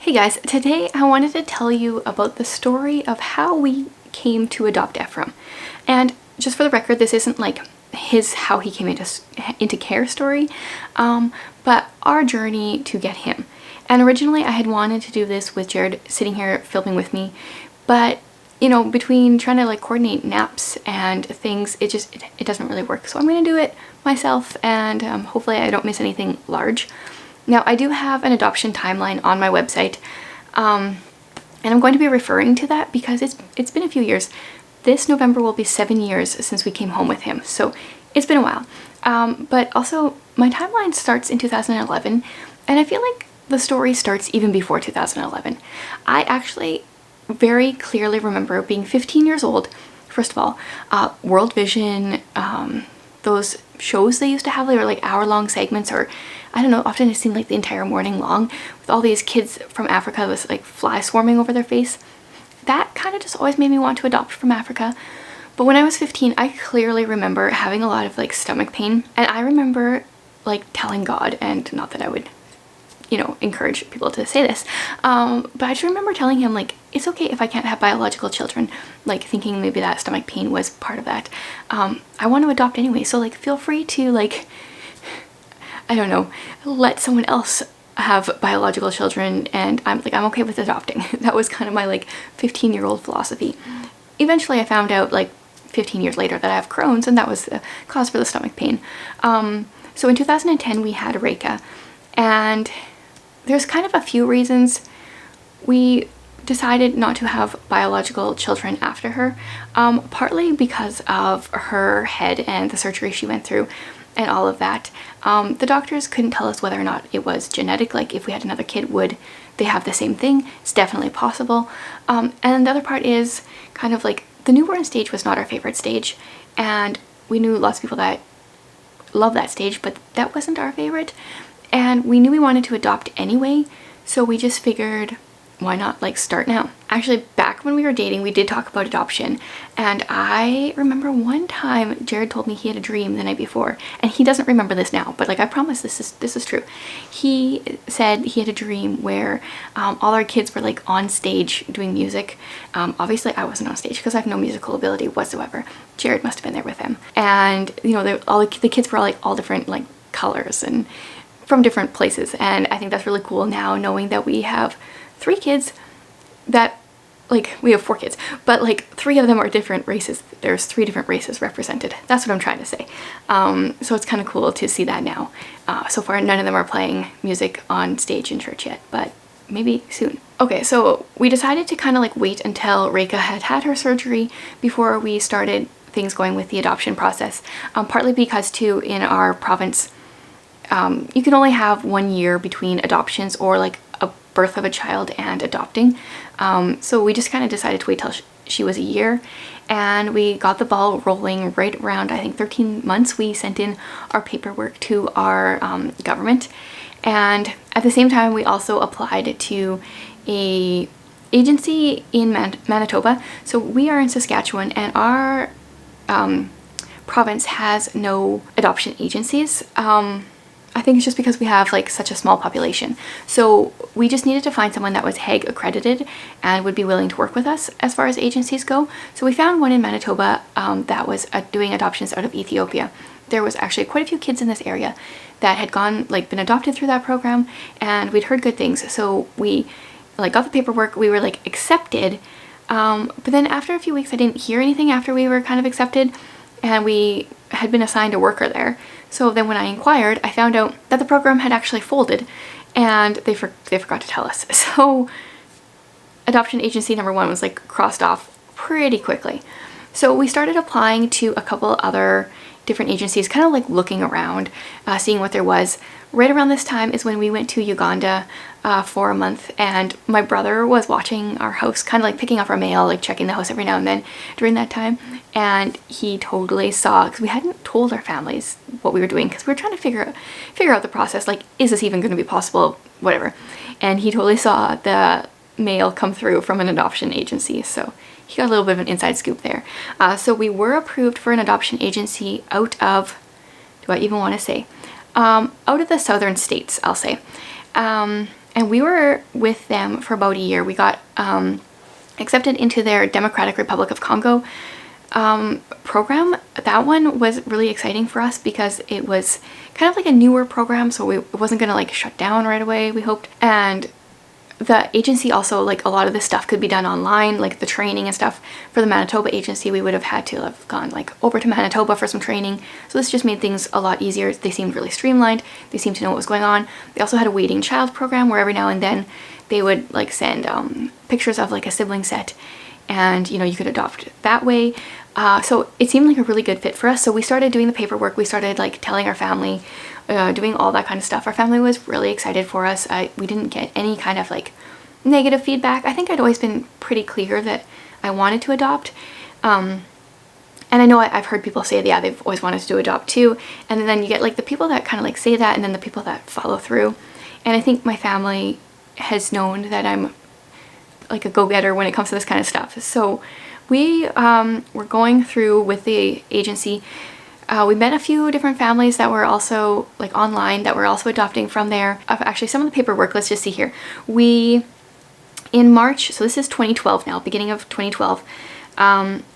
Hey guys, today I wanted to tell you about the story of how we came to adopt Ephraim. And just for the record, this isn't like how he came into care story, but our journey to get him. And originally I had wanted to do this with Jared sitting here filming with me, but you know, between trying to like coordinate naps and things, it doesn't really work. So I'm going to do it myself, and hopefully I don't miss anything large. Now, I do have an adoption timeline on my website, and I'm going to be referring to that because it's been a few years. This November will be 7 years since we came home with him, so it's been a while. But also, my timeline starts in 2011, and I feel like the story starts even before 2011. I actually very clearly remember being 15 years old, first of all, World Vision, those shows they used to have, they were like hour-long segments, or I don't know, often it seemed like the entire morning long, with all these kids from Africa with like flies swarming over their face. That kind of just always made me want to adopt from Africa. But when I was 15, I clearly remember having a lot of like stomach pain, and I remember like telling God, and not that I would, you know, encourage people to say this, but I just remember telling him like, it's okay if I can't have biological children, like thinking maybe that stomach pain was part of that. I want to adopt anyway, so like feel free to like, I don't know, let someone else have biological children, and I'm okay with adopting. That was kind of my like 15-year-old philosophy. Eventually I found out like 15 years later that I have Crohn's, and that was the cause for the stomach pain. So in 2010 we had Reka, and there's kind of a few reasons we decided not to have biological children after her. Partly because of her head and the surgery she went through and all of that. The doctors couldn't tell us whether or not it was genetic, like if we had another kid, would they have the same thing? It's definitely possible. And the other part is kind of like the newborn stage was not our favorite stage, and we knew lots of people that love that stage, but that wasn't our favorite. And we knew we wanted to adopt anyway, so we just figured, why not like start now? Actually, back when we were dating, we did talk about adoption, and I remember one time Jared told me he had a dream the night before, and he doesn't remember this now, but like I promise this is true. He said he had a dream where all our kids were like on stage doing music. Obviously I wasn't on stage because I have no musical ability whatsoever. Jared must have been there with him, and you know, all the kids were like all different like colors and from different places, and I think that's really cool now, knowing that we have 3 kids that, like, we have 4 kids, but like 3 of them are different races. There's 3 different races represented. That's what I'm trying to say. So it's kind of cool to see that now. So far none of them are playing music on stage in church yet, but maybe soon. Okay, so we decided to kind of like wait until Reka had had her surgery before we started things going with the adoption process. Partly because too, in our province, you can only have 1 year between adoptions or like a birth of a child and adopting. So we just kind of decided to wait till she was a year, and we got the ball rolling right around, I think, 13 months. We sent in our paperwork to our government, and at the same time we also applied to a agency in Manitoba. So we are in Saskatchewan, and our province has no adoption agencies. I think it's just because we have like such a small population. So we just needed to find someone that was HEG accredited and would be willing to work with us as far as agencies go. So we found one in Manitoba that was doing adoptions out of Ethiopia. There was actually quite a few kids in this area that had been adopted through that program, and we'd heard good things. So we like got the paperwork, we were like accepted. But then after a few weeks, I didn't hear anything after we were kind of accepted, and we had been assigned a worker there. So then when I inquired, I found out that the program had actually folded, and they forgot to tell us. So adoption agency number 1 was like crossed off pretty quickly. So we started applying to a couple other different agencies, kind of like looking around, seeing what there was. Right around this time is when we went to Uganda for a month, and my brother was watching our house, kind of like picking up our mail, like checking the house every now and then during that time, and he totally saw, because we hadn't told our families what we were doing, because we were trying to figure out the process, like, is this even going to be possible, whatever. And he totally saw the mail come through from an adoption agency, so he got a little bit of an inside scoop there. So we were approved for an adoption agency out of, do I even want to say, out of the southern states, I'll say. And we were with them for about a year. We got accepted into their Democratic Republic of Congo program. That one was really exciting for us because it was kind of like a newer program, so it wasn't gonna like shut down right away, we hoped. And the agency also, like, a lot of this stuff could be done online, like the training and stuff. For the Manitoba agency, we would have had to have gone like over to Manitoba for some training. So this just made things a lot easier. They seemed really streamlined. They seemed to know what was going on. They also had a waiting child program where every now and then they would like send pictures of like a sibling set, and you know, you could adopt that way. So it seemed like a really good fit for us. So we started doing the paperwork. We started like telling our family, doing all that kind of stuff. Our family was really excited for us. We didn't get any kind of like negative feedback. I think I'd always been pretty clear that I wanted to adopt. And I know I've heard people say, yeah, they've always wanted to adopt too. And then you get like the people that kind of like say that, and then the people that follow through. And I think my family has known that I'm like a go-getter when it comes to this kind of stuff. So we were going through with the agency. We met a few different families that were also like online that were also adopting from there. Actually, some of the paperwork, let's just see here. In March, so this is 2012 now, beginning of 2012,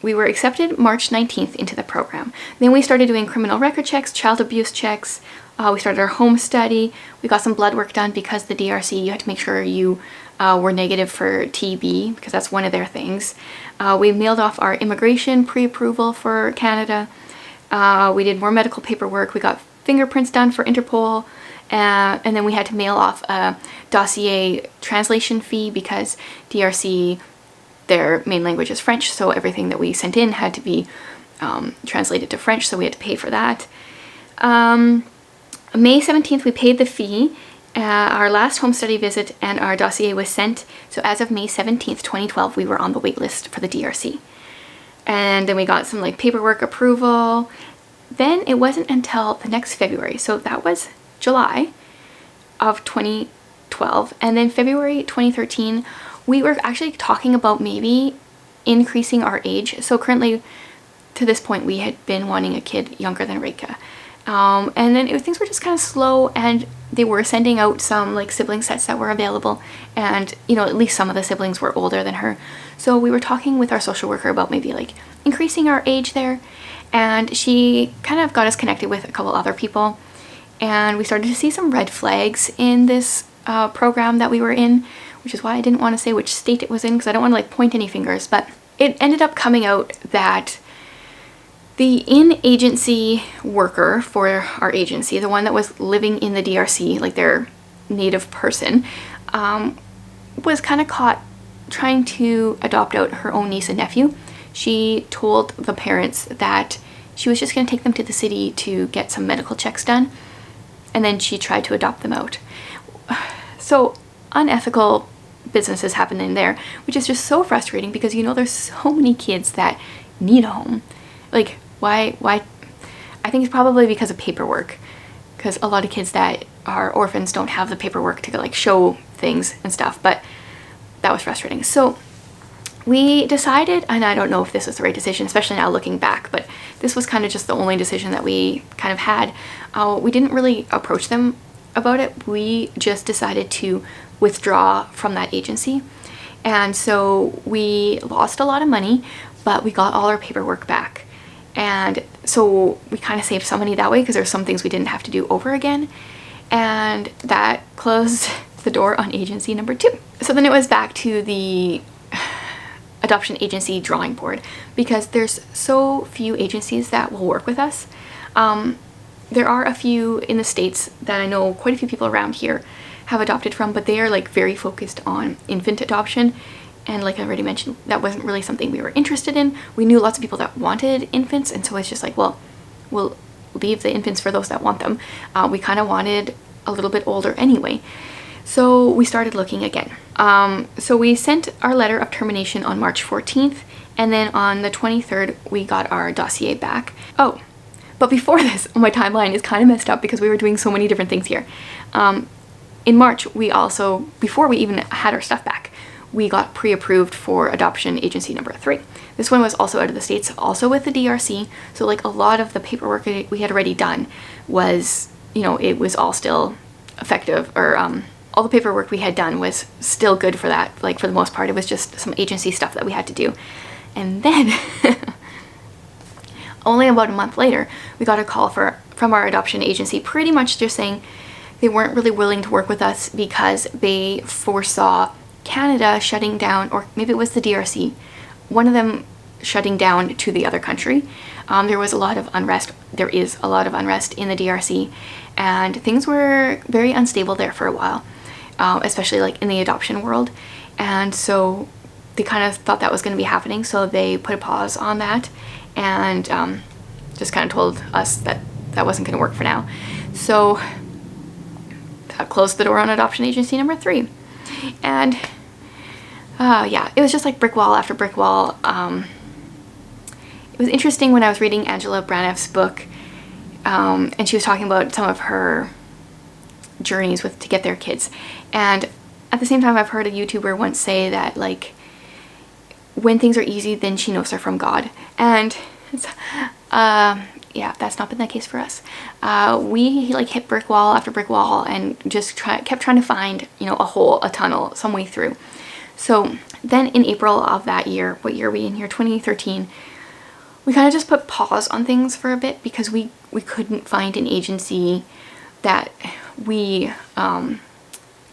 we were accepted March 19th into the program. Then we started doing criminal record checks, child abuse checks. We started our home study. We got some blood work done because the DRC, you had to make sure you were negative for TB because that's one of their things. We mailed off our immigration pre-approval for Canada. We did more medical paperwork. We got fingerprints done for Interpol. And then we had to mail off a dossier translation fee because DRC, their main language is French, so everything that we sent in had to be translated to French, so we had to pay for that. May 17th, we paid the fee. Our last home study visit and our dossier was sent. So as of May 17th, 2012, we were on the wait list for the DRC. And then we got some like paperwork approval. Then it wasn't until the next February. So that was July of 2012. And then February 2013, we were actually talking about maybe increasing our age. So currently, to this point, we had been wanting a kid younger than Reika. And then things were just kind of slow, and they were sending out some like sibling sets that were available, and you know, at least some of the siblings were older than her. So we were talking with our social worker about maybe like increasing our age there, and she kind of got us connected with a couple other people, and we started to see some red flags in this program that we were in, which is why I didn't want to say which state it was in because I don't want to like point any fingers, but it ended up coming out that the in-agency worker for our agency, the one that was living in the DRC, like their native person, was kind of caught trying to adopt out her own niece and nephew. She told the parents that she was just going to take them to the city to get some medical checks done, and then she tried to adopt them out. So unethical businesses happen in there, which is just so frustrating because, you know, there's so many kids that need a home. Like, why? I think it's probably because of paperwork, because a lot of kids that are orphans don't have the paperwork to like show things and stuff, but that was frustrating. So we decided, and I don't know if this was the right decision, especially now looking back, but this was kind of just the only decision that we kind of had. We didn't really approach them about it. We just decided to withdraw from that agency. And so we lost a lot of money, but we got all our paperwork back. And so we kind of saved some money that way because there's some things we didn't have to do over again. And that closed the door on agency number 2. So then it was back to the adoption agency drawing board because there's so few agencies that will work with us. There are a few in the States that I know quite a few people around here have adopted from, but they are like very focused on infant adoption. And like I already mentioned, that wasn't really something we were interested in. We knew lots of people that wanted infants, and so it's just like, well, we'll leave the infants for those that want them. We kind of wanted a little bit older anyway. So we started looking again. So we sent our letter of termination on March 14th, and then on the 23rd, we got our dossier back. Oh, but before this, my timeline is kind of messed up because we were doing so many different things here. In March, we also, before we even had our stuff back, we got pre-approved for adoption agency number 3. This one was also out of the States, also with the DRC. So like a lot of the paperwork we had already done was, you know, it was all still effective, or all the paperwork we had done was still good for that. Like for the most part, it was just some agency stuff that we had to do. And then only about a month later, we got a call from our adoption agency, pretty much just saying they weren't really willing to work with us because they foresaw Canada shutting down, or maybe it was the DRC, one of them shutting down to the other country. There was a lot of unrest. There is a lot of unrest in the DRC, and things were very unstable there for a while, especially like in the adoption world. And so they kind of thought that was going to be happening, so they put a pause on that and just kind of told us that that wasn't going to work for now. So that closed the door on adoption agency number 3. And yeah, it was just like brick wall after brick wall. It was interesting when I was reading Angela Braniff's book, and she was talking about some of her journeys to get their kids. And at the same time, I've heard a YouTuber once say that, like, when things are easy, then she knows they're from God. And yeah, that's not been the case for us. We like hit brick wall after brick wall and just kept trying to find, you know, a hole, a tunnel, some way through. So then in April of that year, what year are we in here? 2013. We kind of just put pause on things for a bit because we couldn't find an agency that we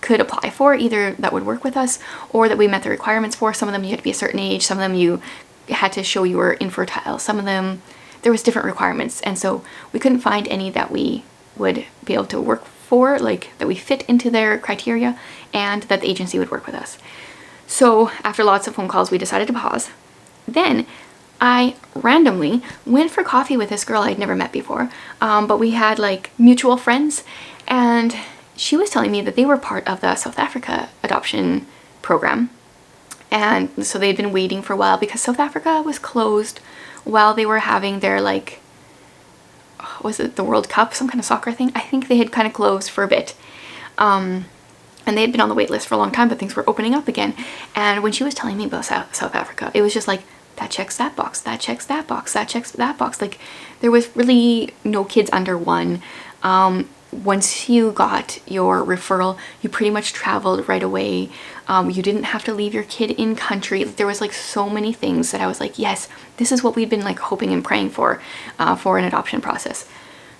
could apply for, either that would work with us or that we met the requirements for. Some of them you had to be a certain age, some of them you had to show you were infertile, some of them there was different requirements, and so we couldn't find any that we would be able to work for, like that we fit into their criteria and that the agency would work with us. So after lots of phone calls, we decided to pause. Then I randomly went for coffee with this girl I'd never met before, but we had like mutual friends, and she was telling me that they were part of the South Africa adoption program. And so they'd been waiting for a while because South Africa was closed while they were having their, like, was it the World Cup, some kind of soccer thing? I think they had kind of closed for a bit. And they had been on the wait list for a long time, but things were opening up again. And when she was telling me about South Africa, it was just like, that checks that box, that checks that box, that checks that box. Like, there was really no kids under 1. Once you got your referral, you pretty much traveled right away. You didn't have to leave your kid in country. There was like so many things that I was like, yes, this is what we've been like hoping and praying for an adoption process.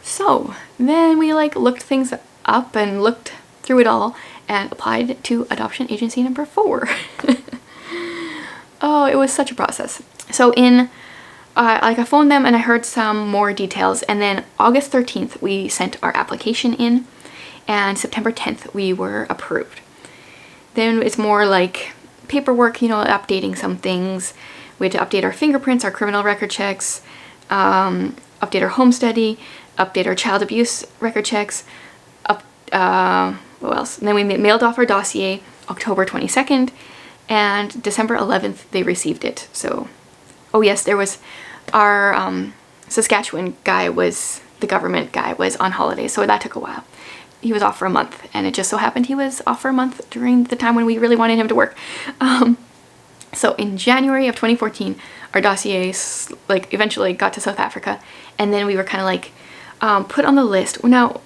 So then we like looked things up and looked through it all and applied to adoption agency number 4. Oh, it was such a process. So I phoned them and I heard some more details, and then August 13th we sent our application in, and September 10th we were approved. Then it's more like paperwork, you know, updating some things. We had to update our fingerprints, our criminal record checks, update our home study, update our child abuse record checks, what else? And then we mailed off our dossier October 22nd, and December 11th they received it. So, oh yes, there was our Saskatchewan guy, the government guy was on holiday, so that took a while. He was off for a month, and it just so happened he was off for a month during the time when we really wanted him to work. So in January of 2014, our dossiers like eventually got to South Africa, and then we were kind of like put on the list. Now,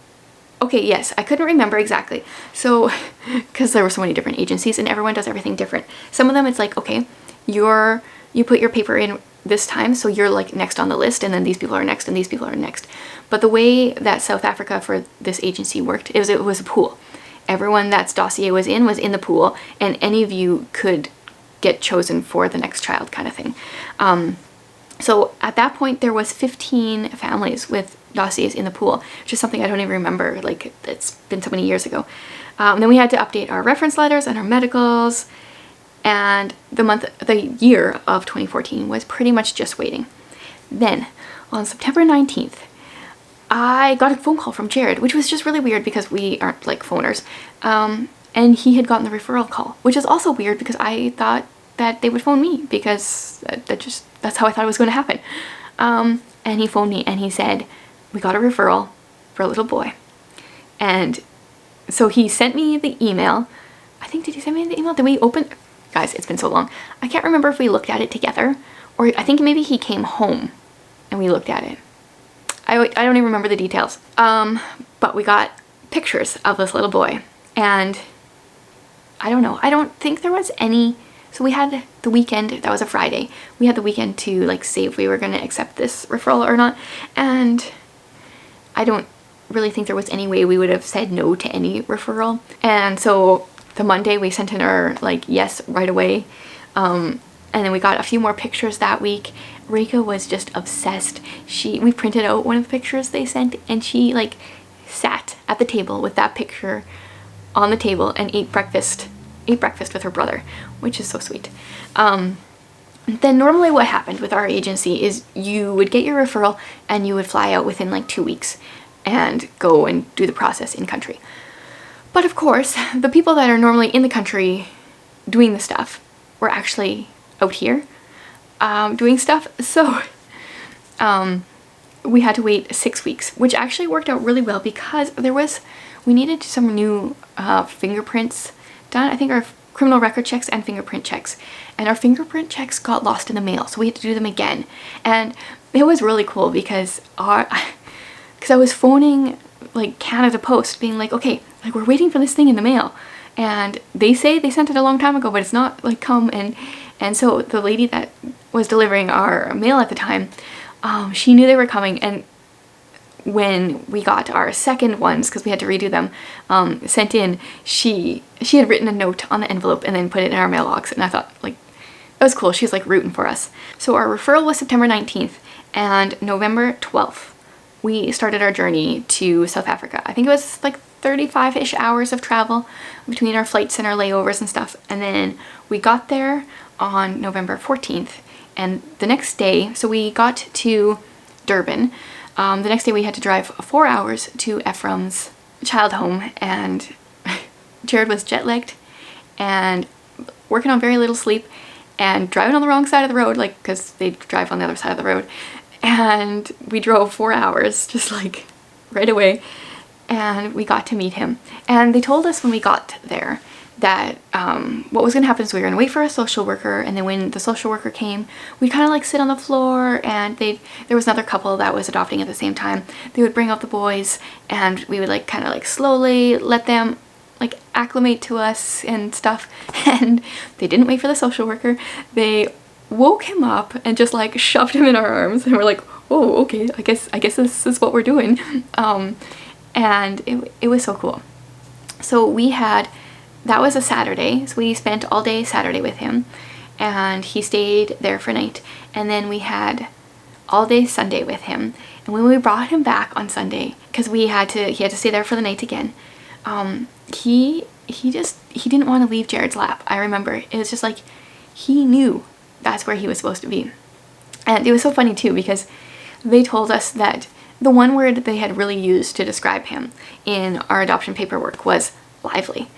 okay, yes, I couldn't remember exactly. So, because there were so many different agencies and everyone does everything different. Some of them it's like, okay, you put your paper in this time, so you're like next on the list, and then these people are next and these people are next. But the way that South Africa for this agency worked, it was a pool. Everyone that's dossier was in the pool, and any of you could get chosen for the next child kind of thing. So at that point there was 15 families with dossiers in the pool, which is something I don't even remember, like it's been so many years ago. Then we had to update our reference letters and our medicals, and the year of 2014 was pretty much just waiting. Then on September 19th, I got a phone call from Jared, which was just really weird because we aren't like phoners. And he had gotten the referral call, which is also weird because I thought that they would phone me because that's how I thought it was going to happen. And he phoned me and he said, we got a referral for a little boy. And so he sent me the email. I think, did he send me the email? Did we open? Guys, it's been so long. I can't remember if we looked at it together, or I think maybe he came home and we looked at it. I don't even remember the details. But we got pictures of this little boy, and I don't know. I don't think there was any. So we had the weekend, that was a Friday. We had the weekend to like see if we were going to accept this referral or not. And I don't really think there was any way we would have said no to any referral. And so the Monday we sent in our like yes right away. And then we got a few more pictures that week. Rika was just obsessed. We printed out one of the pictures they sent, and she like sat at the table with that picture on the table and ate breakfast with her brother, which is so sweet. Then normally what happened with our agency is you would get your referral and you would fly out within like 2 weeks and go and do the process in country. But of course, the people that are normally in the country doing the stuff were actually out here doing stuff. So we had to wait 6 weeks, which actually worked out really well because we needed some new fingerprints done. I think our criminal record checks and fingerprint checks. And our fingerprint checks got lost in the mail, so we had to do them again. And it was really cool because I was phoning like Canada Post being like, okay, like we're waiting for this thing in the mail. And they say they sent it a long time ago, but it's not like come. And so the lady that was delivering our mail at the time, she knew they were coming, and when we got our second ones, because we had to redo them, sent in, she had written a note on the envelope and then put it in our mailbox, and I thought like that was cool. She was like rooting for us. So our referral was September 19th, and November 12th we started our journey to South Africa. I think it was like 35-ish hours of travel between our flights and our layovers and stuff, and then we got there on November 14th, and the next day, so we got to Durban. The next day we had to drive 4 hours to Ephraim's child home, and Jared was jet-lagged and working on very little sleep and driving on the wrong side of the road, like because they drive on the other side of the road, and we drove 4 hours just like right away, and we got to meet him. And they told us when we got there that what was going to happen is we were going to wait for a social worker, and then when the social worker came, we'd kind of like sit on the floor, and there was another couple that was adopting at the same time. They would bring up the boys, and we would like kind of like slowly let them like acclimate to us and stuff. And they didn't wait for the social worker. They woke him up and just like shoved him in our arms, and we're like, oh, okay, I guess this is what we're doing. And it was so cool. So that was a Saturday, so we spent all day Saturday with him, and he stayed there for a night. And then we had all day Sunday with him. And when we brought him back on Sunday, because he had to stay there for the night again, he didn't want to leave Jared's lap. I remember it was just like he knew that's where he was supposed to be. And it was so funny too, because they told us that the one word they had really used to describe him in our adoption paperwork was lively.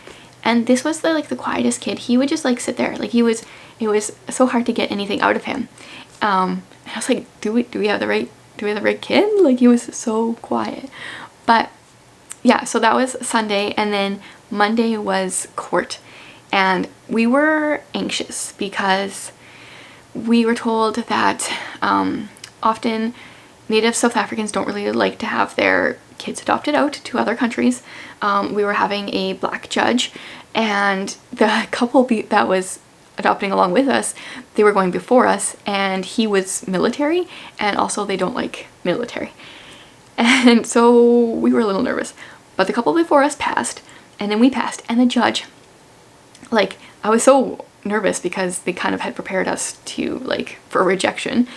And this was the quietest kid. He would just like sit there. Like it was so hard to get anything out of him. I was like, do we have the right kid? Like he was so quiet. But yeah, so that was Sunday, and then Monday was court. And we were anxious because we were told that often Native South Africans don't really like to have their kids adopted out to other countries. We were having a black judge, and the couple that was adopting along with us, they were going before us, and he was military, and also they don't like military. And so we were a little nervous. But the couple before us passed, and then we passed, and the judge, like, I was so nervous because they kind of had prepared us to, like, for rejection.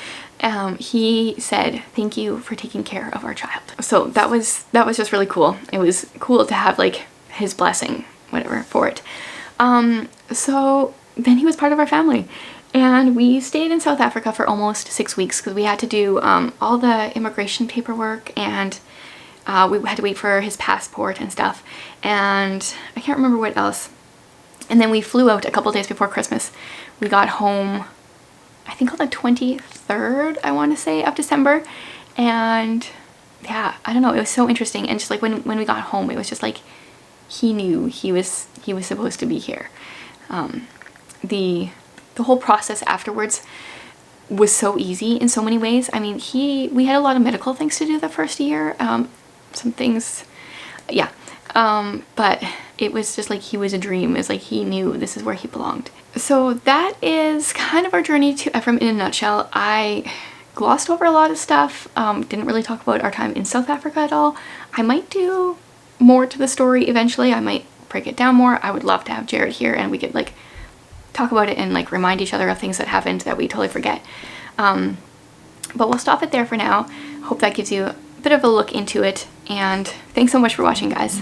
He said, "Thank you for taking care of our child." So that was just really cool. It was cool to have like his blessing, whatever, for it. So then he was part of our family, and we stayed in South Africa for almost 6 weeks because we had to do all the immigration paperwork, and we had to wait for his passport and stuff, and I can't remember what else. And then we flew out a couple days before Christmas. We got home, I think on the 23rd, I want to say, of December. And yeah, I don't know, it was so interesting. And just like when we got home, it was just like he knew he was supposed to be here. The whole process afterwards was so easy in so many ways. I mean, we had a lot of medical things to do the first year. Some things, yeah. But it was just like he was a dream. It's like he knew this is where he belonged. So that is kind of our journey to Ephraim in a nutshell. I glossed over a lot of stuff, didn't really talk about our time in South Africa at all. I might do more to the story eventually. I might break it down more. I would love to have Jared here and we could like talk about it and like remind each other of things that happened that we totally forget. But we'll stop it there for now. Hope that gives you a bit of a look into it, and thanks so much for watching, guys.